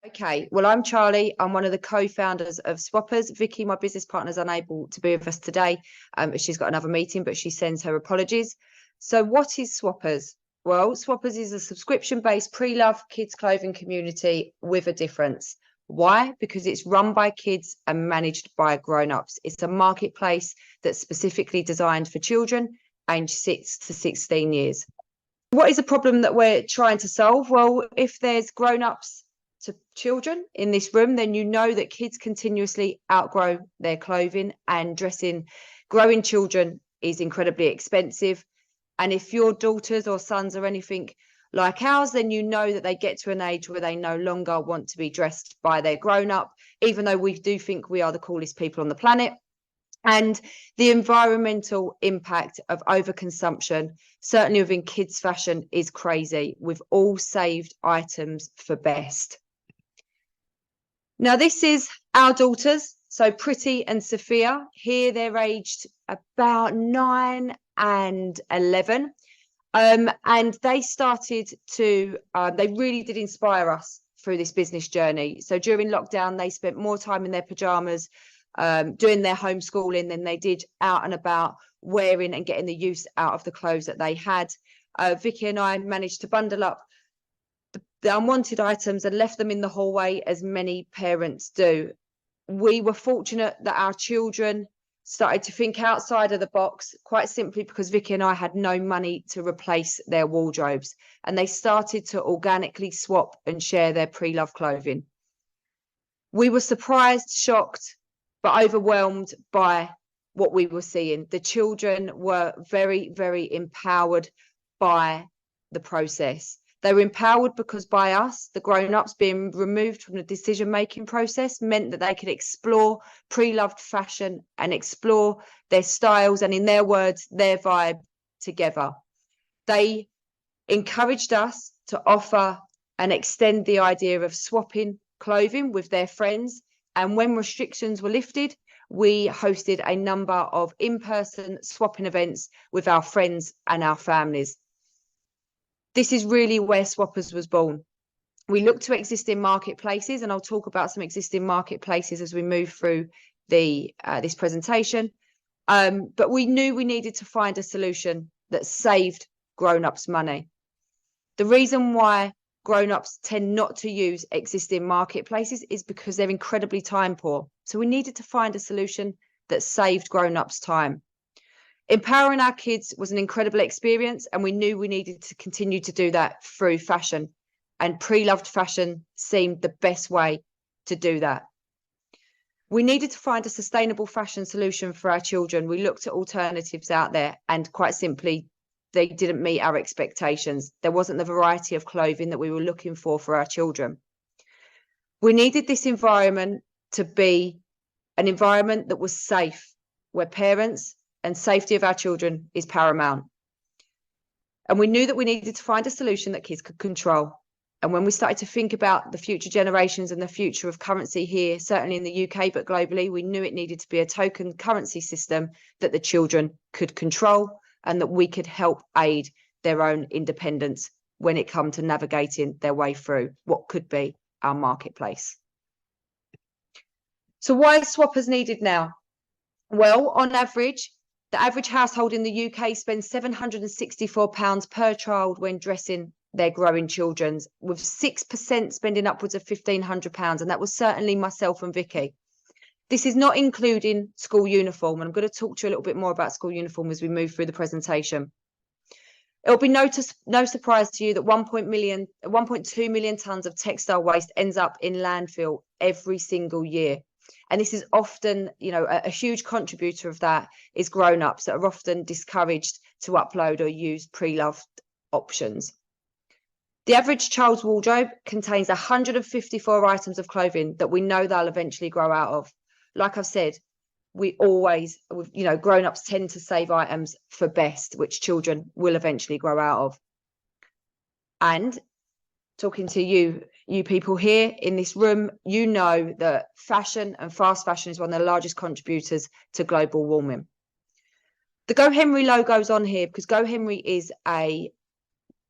Okay, well, I'm Charlie. I'm one of the co-founders of Swoperz. Vicky, my business partner, is unable to be with us today. She's got another meeting, but she sends her apologies. So what is Swoperz? Well, Swoperz is a subscription-based pre-love kids clothing community with a difference. Why? Because it's run by kids and managed by grown-ups. It's a marketplace that's specifically designed for children aged 6 to 16 years. What is a problem that we're trying to solve? Well, if there's grown-ups to children in this room, then you know that kids continuously outgrow their clothing, and dressing growing children is incredibly expensive. And if your daughters or sons are anything like ours, then you know that they get to an age where they no longer want to be dressed by their grown-up, even though we do think we are the coolest people on the planet. And the environmental impact of overconsumption, certainly within kids fashion, is crazy. We've all saved items for best. Now, this is our daughters, so Pretty and Sophia. Here they're aged about 9 and 11. And they started to, they really did inspire us through this business journey. So during lockdown, they spent more time in their pajamas, doing their homeschooling than they did out and about, wearing and getting the use out of the clothes that they had. Vicky and I managed to bundle up the unwanted items and left them in the hallway, as many parents do. We were fortunate that our children started to think outside of the box, quite simply because Vicky and I had no money to replace their wardrobes, and they started to organically swap and share their pre-love clothing. We were surprised, shocked, but overwhelmed by what we were seeing. The children were very, very empowered by the process. They were empowered because by us, the grown-ups, being removed from the decision-making process meant that they could explore pre-loved fashion and explore their styles and, in their words, their vibe together. They encouraged us to offer and extend the idea of swapping clothing with their friends. And when restrictions were lifted, we hosted a number of in-person swapping events with our friends and our families. This is really where Swoperz was born. We looked to existing marketplaces, and I'll talk about some existing marketplaces as we move through this presentation. But we knew we needed to find a solution that saved grown-ups money. The reason why grown-ups tend not to use existing marketplaces is because they're incredibly time poor. So we needed to find a solution that saved grown-ups time. Empowering our kids was an incredible experience, and we knew we needed to continue to do that through fashion, and pre-loved fashion seemed the best way to do that. We needed to find a sustainable fashion solution for our children. We looked at alternatives out there, and quite simply, they didn't meet our expectations. There wasn't the variety of clothing that we were looking for our children. We needed this environment to be an environment that was safe, where parents and safety of our children is paramount. And we knew that we needed to find a solution that kids could control. And when we started to think about the future generations and the future of currency here, certainly in the UK, but globally, we knew it needed to be a token currency system that the children could control, and that we could help aid their own independence when it comes to navigating their way through what could be our marketplace. So why is Swoperz needed now? Well, on average, the average household in the UK spends £764 per child when dressing their growing children, with 6% spending upwards of £1,500. And that was certainly myself and Vicky. This is not including school uniform. And I'm going to talk to you a little bit more about school uniform as we move through the presentation. It'll be no surprise to you that 1.2 million tonnes of textile waste ends up in landfill every single year. And this is often, you know, a huge contributor of that is grown-ups that are often discouraged to upload or use pre-loved options. The average child's wardrobe contains 154 items of clothing that we know they'll eventually grow out of. Like I've said, we always, you know, grown-ups tend to save items for best, which children will eventually grow out of. And talking to you people here in this room, you know that fashion and fast fashion is one of the largest contributors to global warming. The Go Henry logo is on here because Go Henry is a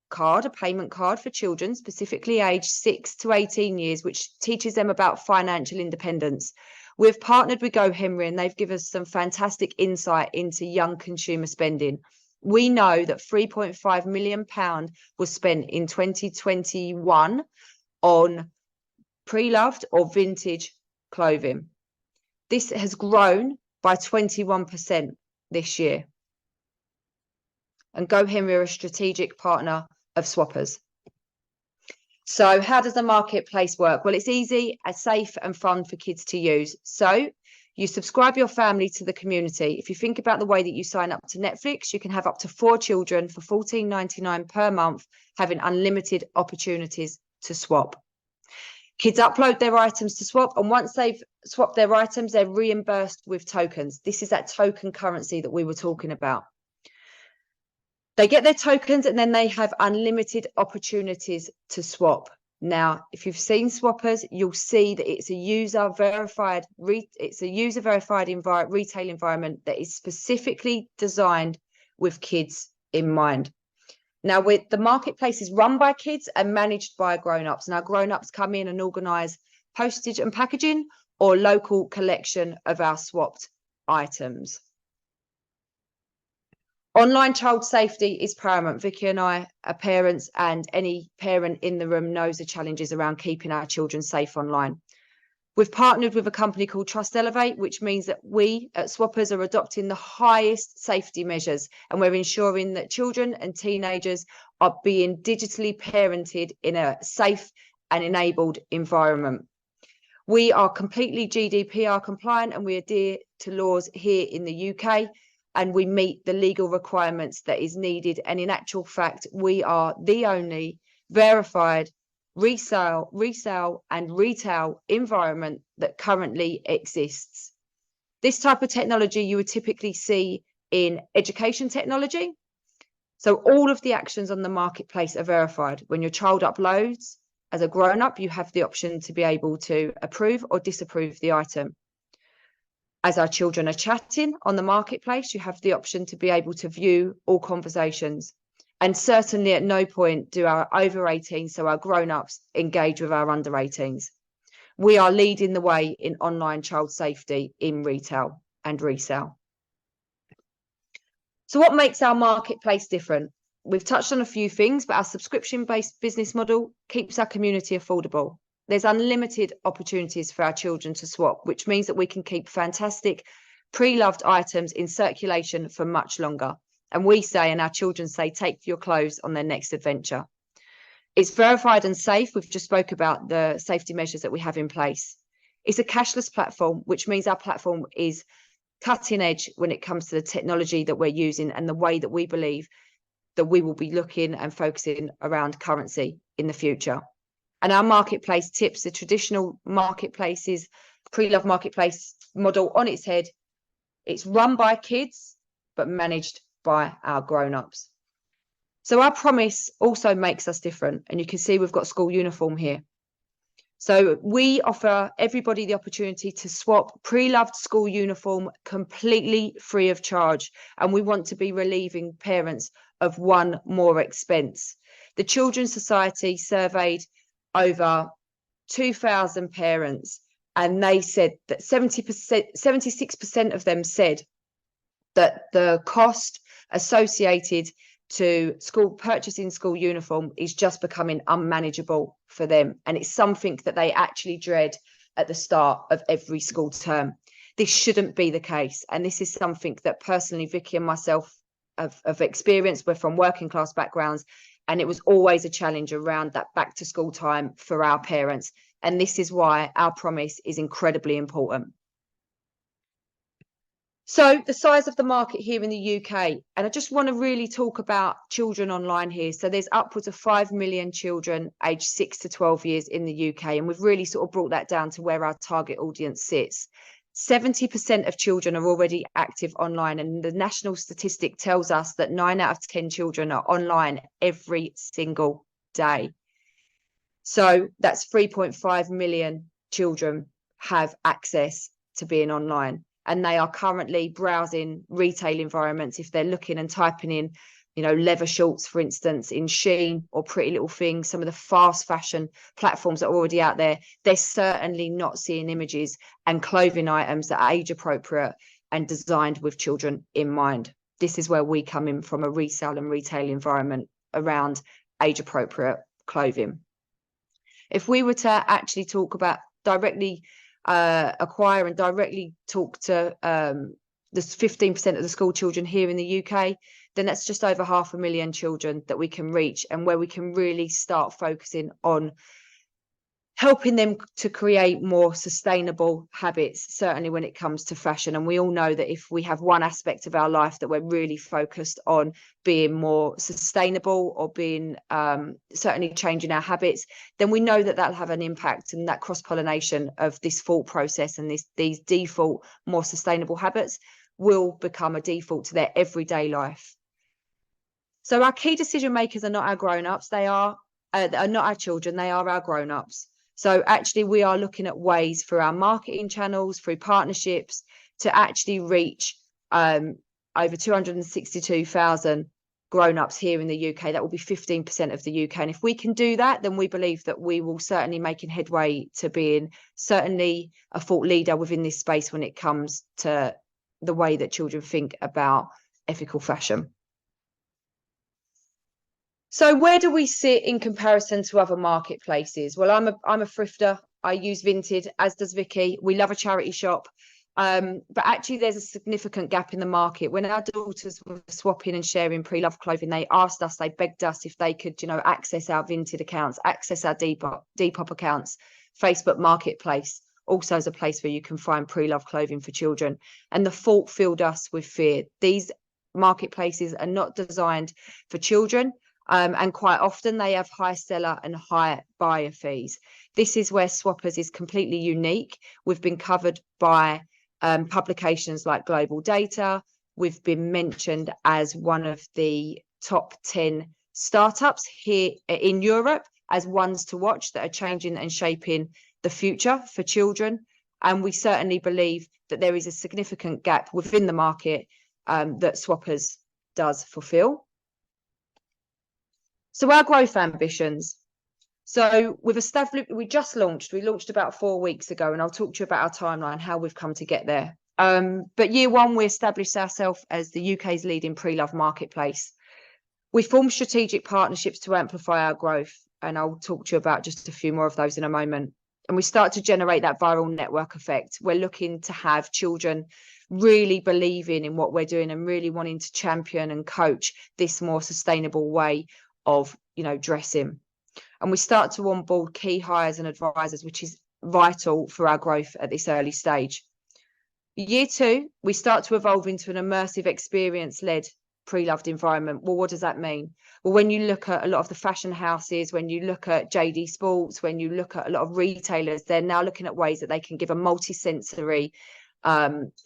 card, a payment card for children, specifically aged 6 to 18 years, which teaches them about financial independence. We've partnered with Whammy and they've given us some fantastic insight into young consumer spending. We know that £3.5 million was spent in 2021 on pre-loved or vintage clothing. This has grown by 21% this year. And Whammy are a strategic partner of Swoperz. So how does the marketplace work? Well, it's easy, safe and fun for kids to use. So you subscribe your family to the community. If you think about the way that you sign up to Netflix, you can have up to 4 children for $14.99 per month, having unlimited opportunities to swap. Kids upload their items to swap, and once they've swapped their items, they're reimbursed with tokens. This is that token currency that we were talking about. They get their tokens and then they have unlimited opportunities to swap. Now, if you've seen Swoperz, you'll see that it's a user-verified retail environment that is specifically designed with kids in mind. Now, the marketplace is run by kids and managed by grown-ups. Now, grown-ups come in and organise postage and packaging or local collection of our swapped items. Online child safety is paramount. Vicky and I are parents, and any parent in the room knows the challenges around keeping our children safe online. We've partnered with a company called Trust Elevate, which means that we at Swoperz are adopting the highest safety measures, and we're ensuring that children and teenagers are being digitally parented in a safe and enabled environment. We are completely GDPR compliant and we adhere to laws here in the UK, and we meet the legal requirements that is needed. And in actual fact, we are the only verified resale and retail environment that currently exists. This type of technology you would typically see in education technology. So all of the actions on the marketplace are verified. When your child uploads, as a grown-up, you have the option to be able to approve or disapprove the item. As our children are chatting on the marketplace, you have the option to be able to view all conversations. And certainly at no point do our over 18s, so our grown-ups, engage with our under 18s. We are leading the way in online child safety in retail and resale. So what makes our marketplace different? We've touched on a few things, but our subscription-based business model keeps our community affordable. There's unlimited opportunities for our children to swap, which means that we can keep fantastic pre-loved items in circulation for much longer. And we say, and our children say, take your clothes on their next adventure. It's verified and safe. We've just spoke about the safety measures that we have in place. It's a cashless platform, which means our platform is cutting edge when it comes to the technology that we're using and the way that we believe that we will be looking and focusing around currency in the future. And our marketplace tips the traditional marketplaces, pre-loved marketplace model on its head. It's run by kids, but managed by our grown-ups. So our promise also makes us different. And you can see we've got school uniform here. So we offer everybody the opportunity to swap pre-loved school uniform completely free of charge. And we want to be relieving parents of one more expense. The Children's Society surveyed over 2,000 parents, and they said that 76% of them said that the cost associated to purchasing school uniform is just becoming unmanageable for them, and it's something that they actually dread at the start of every school term. This shouldn't be the case, and this is something that personally Vicky and myself have experienced. We're from working class backgrounds, and it was always a challenge around that back to school time for our parents. And this is why our promise is incredibly important. So the size of the market here in the UK, and I just want to really talk about children online here. So there's upwards of 5 million children aged 6 to 12 years in the UK. And we've really sort of brought that down to where our target audience sits. 70% of children are already active online, and the national statistic tells us that 9 out of 10 children are online every single day. So that's 3.5 million children have access to being online, and they are currently browsing retail environments. If they're looking and typing in, you know, leather shorts, for instance, in Shein or Pretty Little Thing, some of the fast fashion platforms that are already out there, they're certainly not seeing images and clothing items that are age appropriate and designed with children in mind. This is where we come in from a resale and retail environment around age appropriate clothing. If we were to actually talk about directly acquire and directly talk to the 15% of the school children here in the UK, then that's just over 500,000 children that we can reach, and where we can really start focusing on helping them to create more sustainable habits, certainly when it comes to fashion. And we all know that if we have one aspect of our life that we're really focused on being more sustainable or being certainly changing our habits, then we know that that'll have an impact, and that cross-pollination of this thought process and these default more sustainable habits will become a default to their everyday life. So our key decision makers are not our grown-ups, they are not our children, they are our grown-ups. So actually we are looking at ways through our marketing channels, through partnerships, to actually reach over 262,000 grown-ups here in the UK. That will be 15% of the UK. And if we can do that, then we believe that we will certainly making headway to being certainly a thought leader within this space when it comes to the way that children think about ethical fashion. So where do we sit in comparison to other marketplaces? Well, I'm a thrifter. I use Vinted, as does Vicky. We love a charity shop. But actually, there's a significant gap in the market. When our daughters were swapping and sharing pre-loved clothing, they asked us, they begged us if they could, you know, access our Vinted accounts, access our Depop accounts, Facebook Marketplace, also as a place where you can find pre-loved clothing for children. And the thought filled us with fear. These marketplaces are not designed for children. And quite often they have high seller and high buyer fees. This is where Swoperz is completely unique. We've been covered by publications like Global Data. We've been mentioned as one of the top 10 startups here in Europe as ones to watch that are changing and shaping the future for children. And we certainly believe that there is a significant gap within the market that Swoperz does fulfill. So our growth ambitions. So we launched about 4 weeks ago, and I'll talk to you about our timeline, how we've come to get there. But year one, we established ourselves as the UK's leading pre-loved marketplace. We formed strategic partnerships to amplify our growth, and I'll talk to you about just a few more of those in a moment. And we start to generate that viral network effect. We're looking to have children really believing in what we're doing and really wanting to champion and coach this more sustainable way of, you know, dressing. And we start to onboard key hires and advisors, which is vital for our growth at this early stage. Year two, we start to evolve into an immersive experience-led pre-loved environment. Well, what does that mean? Well, when you look at a lot of the fashion houses, when you look at JD Sports, when you look at a lot of retailers, they're now looking at ways that they can give a multi-sensory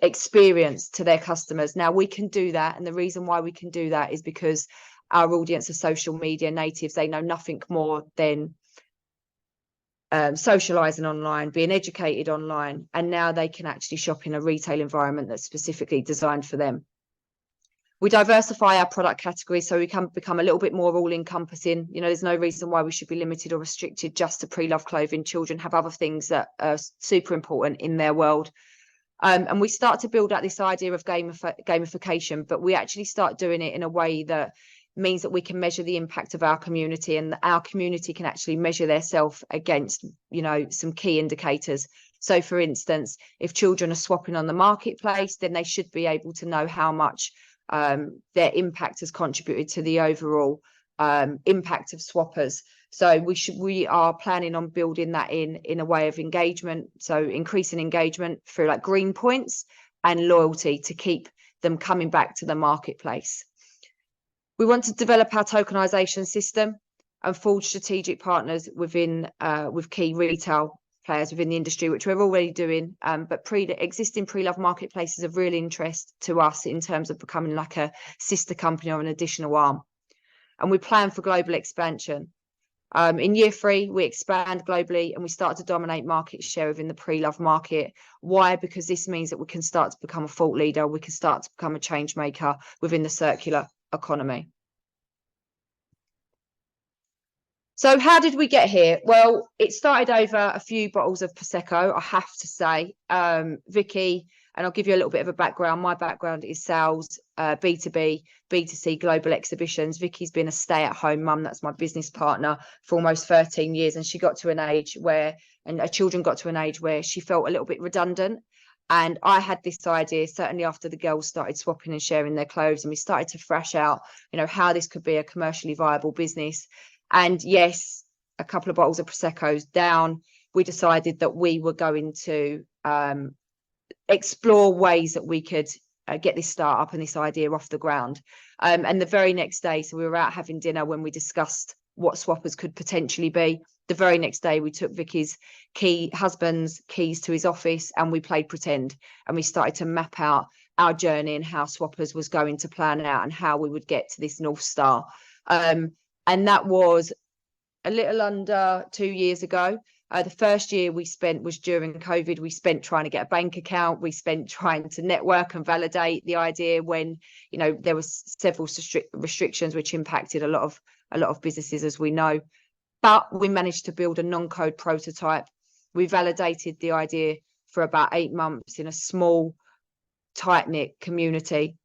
experience to their customers. Now we can do that, and the reason why we can do that is because our audience are social media natives. They know nothing more than socializing online, being educated online, and now they can actually shop in a retail environment that's specifically designed for them. We diversify our product categories so we can become a little bit more all-encompassing. You know, there's no reason why we should be limited or restricted just to pre-loved clothing. Children have other things that are super important in their world. And we start to build out this idea of gamification, but we actually start doing it in a way that means that we can measure the impact of our community, and our community can actually measure themselves against, you know, some key indicators. So for instance, if children are swapping on the marketplace, then they should be able to know how much their impact has contributed to the overall impact of Swoperz. So we are planning on building that in a way of engagement, so increasing engagement through like green points and loyalty to keep them coming back to the marketplace. We want to develop our tokenization system and forge strategic partners within with key retail players within the industry, which we're already doing. But existing pre-loved marketplaces of real interest to us in terms of becoming like a sister company or an additional arm. And we plan for global expansion. In year three, we expand globally and we start to dominate market share within the pre-loved market. Why? Because this means that we can start to become a thought leader. We can start to become a change maker within the circular economy. So how did we get here? Well, it started over a few bottles of Prosecco, I have to say. Vicky, and I'll give you a little bit of a background. My background is sales, B2B, B2C, global exhibitions. Vicky's been a stay-at-home mum. That's my business partner for almost 13 years. And she got to an age where, and her children got to an age where she felt a little bit redundant. And I had this idea, certainly after the girls started swapping and sharing their clothes, and we started to thrash out, how this could be a commercially viable business. And yes, a couple of bottles of Prosecco's down, we decided that we were going to explore ways that we could get this startup and this idea off the ground. And the very next day, so we were out having dinner when we discussed what Swoperz could potentially be. The very next day, we took Vicky's husband's keys to his office and we played pretend. And we started to map out our journey and how Swoperz was going to plan out and how we would get to this North Star. And that was a little under 2 years ago. The first year we spent was during COVID. We spent trying to get a bank account. We spent trying to network and validate the idea when, there was several restrictions which impacted a lot of businesses, as we know. But we managed to build a non-code prototype. We validated the idea for about 8 months in a small, tight-knit community.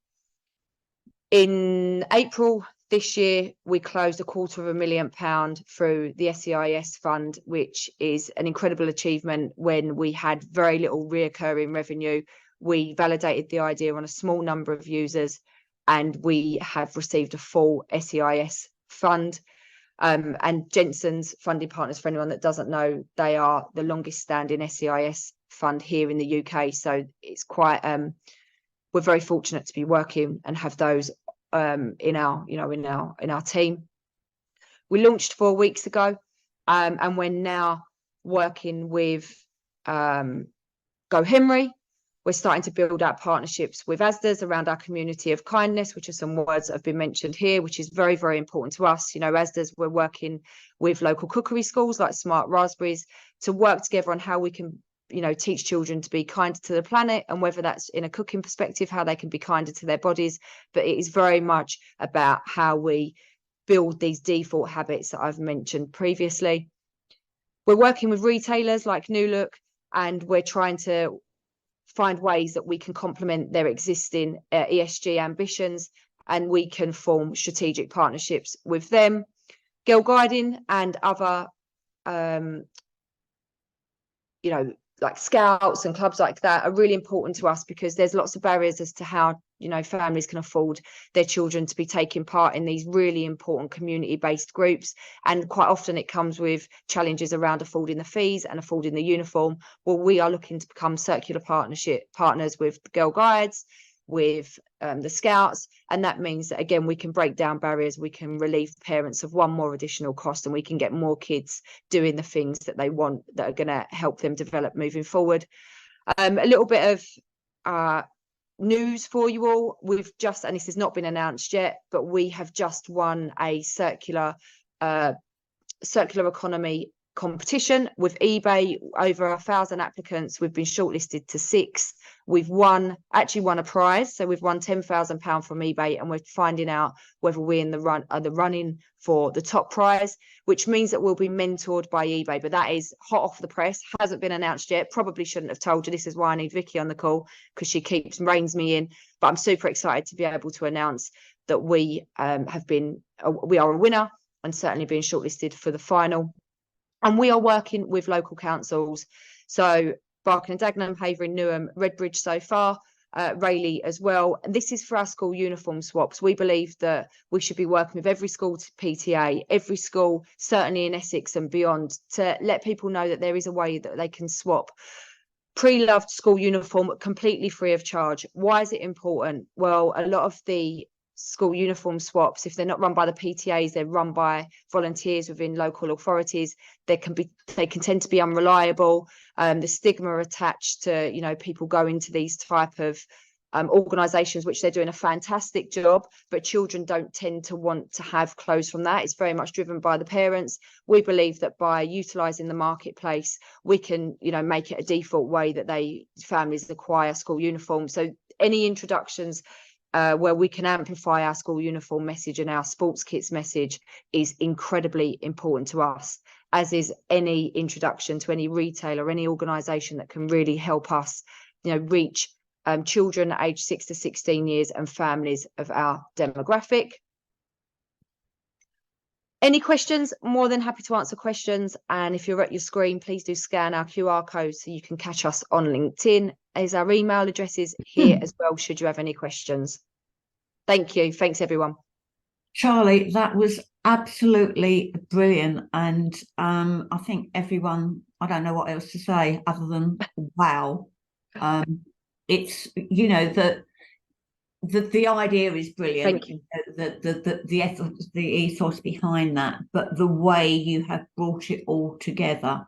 In April this year, we closed £250,000 through the SEIS fund, which is an incredible achievement when we had very little reoccurring revenue. We validated the idea on a small number of users, and we have received a full SEIS fund. And Jensen's funding partners, for anyone that doesn't know, they are the longest standing SEIS fund here in the UK. So it's quite, we're very fortunate to be working and have those in our team. We launched 4 weeks ago, and we're now working with GoHenry. We're starting to build out partnerships with Asda's around our community of kindness, which are some words that have been mentioned here, which is very, very important to us. Asda's, we're working with local cookery schools like Smart Raspberries to work together on how we can teach children to be kinder to the planet, and whether that's in a cooking perspective, how they can be kinder to their bodies. But it is very much about how we build these default habits that I've mentioned previously. We're working with retailers like New Look, and we're trying to find ways that we can complement their existing ESG ambitions, and we can form strategic partnerships with them. Girl Guiding and other like scouts and clubs like that are really important to us, because there's lots of barriers as to how families can afford their children to be taking part in these really important community-based groups, and quite often it comes with challenges around affording the fees and affording the uniform. Well, we are looking to become circular partners with Girl Guides, with the scouts, and that means that again we can break down barriers, we can relieve parents of one more additional cost, and we can get more kids doing the things that they want, that are going to help them develop moving forward. A little bit of news for you all. We've just, and this has not been announced yet, but we have just won a circular economy competition with eBay. Over 1,000 applicants. We've been shortlisted to 6. We've actually won a prize, so we've won £10,000 from eBay, and we're finding out whether we're in the running for the top prize, which means that we'll be mentored by eBay. But that is hot off the press, hasn't been announced yet. Probably shouldn't have told you. This is why I need Vicky on the call, because she reins me in. But I'm super excited to be able to announce that we are a winner, and certainly being shortlisted for the final. And we are working with local councils, so Barking and Dagenham, Havering, Newham, Redbridge so far, Rayleigh as well. And this is for our school uniform swaps. We believe that we should be working with every school PTA, every school, certainly in Essex and beyond, to let people know that there is a way that they can swap pre-loved school uniform completely free of charge. Why is it important? Well, a lot of the school uniform swaps, if they're not run by the PTAs, they're run by volunteers within local authorities. They can tend to be unreliable. The stigma attached to people going to these type of organisations, which they're doing a fantastic job, but children don't tend to want to have clothes from that. It's very much driven by the parents. We believe that by utilising the marketplace, we can make it a default way that families acquire school uniforms. So any introductions where we can amplify our school uniform message, and our sports kits message is incredibly important to us, as is any introduction to any retailer or any organisation that can really help us, reach children aged 6 to 16 years and families of our demographic. Any questions? More than happy to answer questions. And if you're at your screen, please do scan our QR code so you can catch us on LinkedIn. As our email addresses here as well, should you have any questions. Thank you. Thanks, everyone. Charlie, that was absolutely brilliant. And I think everyone, I don't know what else to say other than wow. It's, the idea is brilliant. Thank you. The ethos behind that, but the way you have brought it all together